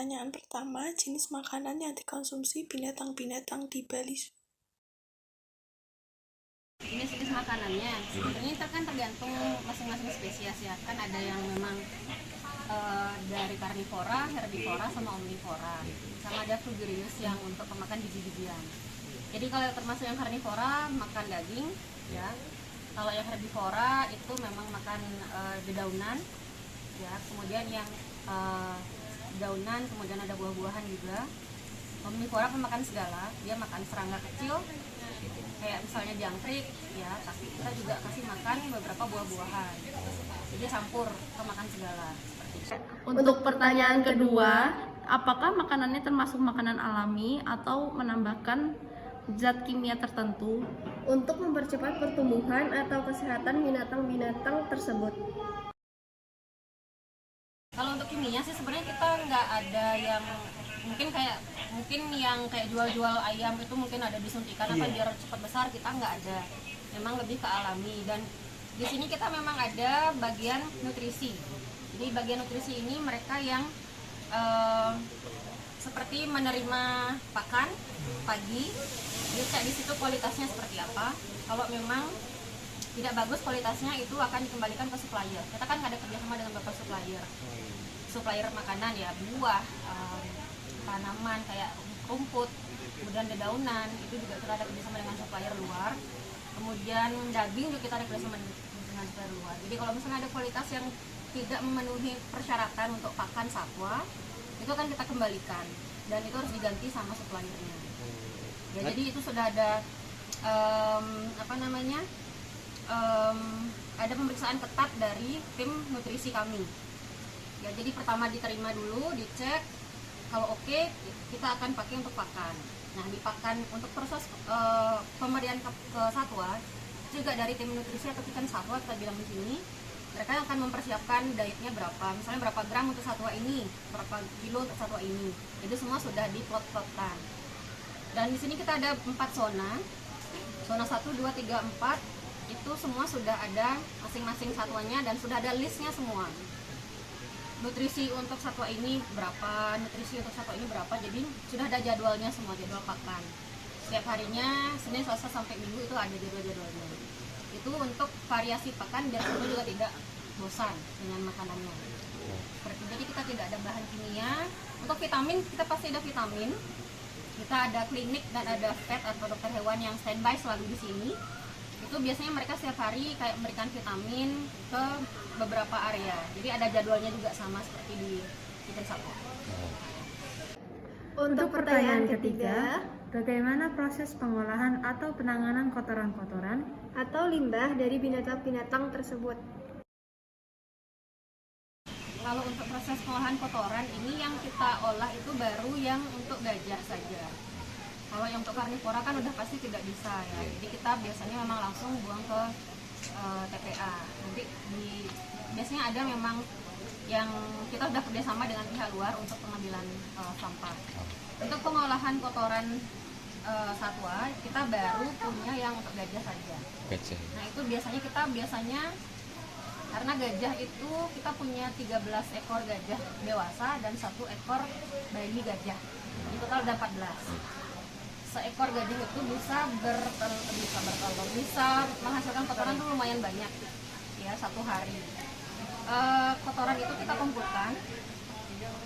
pertanyaan pertama, jenis makanan yang dikonsumsi binatang-binatang di Bali. Jenis-jenis makanannya sebenarnya itu kan tergantung masing-masing spesies ya. Kan ada yang memang dari karnivora, herbivora, sama omnivora, sama ada frugivorius yang untuk pemakan biji-bijian. Jadi kalau termasuk yang karnivora makan daging ya. Kalau yang herbivora itu memang makan dedaunan ya. Kemudian yang daunan, kemudian ada buah-buahan juga. Omnivora pemakan segala, dia makan serangga kecil kayak misalnya jangkrik ya, tapi kita juga kasih makan beberapa buah-buahan, jadi campur ke makan segala seperti itu. Untuk pertanyaan kedua, apakah makanannya termasuk makanan alami atau menambahkan zat kimia tertentu untuk mempercepat pertumbuhan atau kesehatan binatang-binatang tersebut? Kalau untuk kimia sih sebenarnya kita nggak ada yang mungkin yang kayak jual-jual ayam itu mungkin ada disuntikan apa biar cepat besar, kita nggak ada. Memang lebih ke alami, dan di sini kita memang ada bagian nutrisi. Jadi bagian nutrisi ini mereka yang seperti menerima pakan pagi, dia cek di situ kualitasnya seperti apa. Kalau memang tidak bagus kualitasnya, itu akan dikembalikan ke supplier. Kita kan ada kerjasama dengan beberapa supplier makanan ya, buah, tanaman kayak rumput, kemudian dedaunan, itu juga kita ada kerjasama dengan supplier luar. Kemudian daging juga kita ada kerjasama dengan supplier luar. Jadi kalau misalnya ada kualitas yang tidak memenuhi persyaratan untuk pakan satwa, itu akan kita kembalikan dan itu harus diganti sama suppliernya. Ya, jadi itu sudah ada ada pemeriksaan ketat dari tim nutrisi kami. Ya, jadi pertama diterima dulu, dicek, kalau oke, kita akan pakai untuk pakan. Nah, dipakan untuk proses pemberian ke satwa juga dari tim nutrisi atau ikan satwa, kita bilang di sini, mereka akan mempersiapkan dietnya berapa, misalnya berapa gram untuk satwa ini, berapa kilo untuk satwa ini. Jadi semua sudah diplot-plotkan. Dan di sini kita ada 4 zona. Zona 1, 2, 3, 4 itu semua sudah ada masing-masing satwanya dan sudah ada listnya semua. Nutrisi untuk satwa ini berapa, nutrisi untuk satwa ini berapa, jadi sudah ada jadwalnya semua, jadwal pakan. Setiap harinya, Senin, Selasa, sampai Minggu itu ada jadwal-jadwalnya. Itu untuk variasi pakan biar satwa juga tidak bosan dengan makanannya. Jadi kita tidak ada bahan kimia. Untuk vitamin, kita pasti ada vitamin. Kita ada klinik dan ada vet atau dokter hewan yang standby selalu di sini. Itu biasanya mereka setiap hari kayak memberikan vitamin ke beberapa area. Jadi ada jadwalnya juga sama seperti di ikan satwa. Untuk pertanyaan ketiga, bagaimana proses pengolahan atau penanganan kotoran-kotoran atau limbah dari binatang-binatang tersebut? Kalau untuk proses pengolahan kotoran ini yang kita olah itu baru yang untuk gajah saja. Kalau yang untuk karnivora kan udah pasti tidak bisa ya. Jadi kita biasanya memang langsung buang ke TPA. Nanti biasanya ada memang yang kita udah kerjasama dengan pihak luar untuk pengambilan sampah. Untuk pengolahan kotoran satwa kita baru punya yang untuk gajah saja. Nah itu biasanya karena gajah itu kita punya 13 ekor gajah dewasa dan 1 ekor bayi gajah. Jadi total ada 14. Seekor gajah itu bisa bertelur, bisa menghasilkan kotoran tuh lumayan banyak ya satu hari. Kotoran itu kita kumpulkan,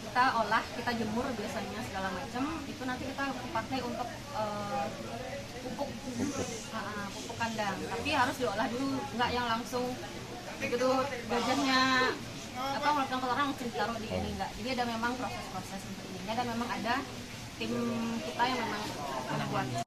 kita olah, kita jemur biasanya segala macam. Itu nanti kita pakai untuk pupuk kandang. Tapi harus diolah dulu, nggak yang langsung begitu gajahnya atau melakukan kotoran langsung ditaruh di ini, enggak. Jadi ada memang proses-proses untuk ini dan memang ada tim kita yang memang membuat.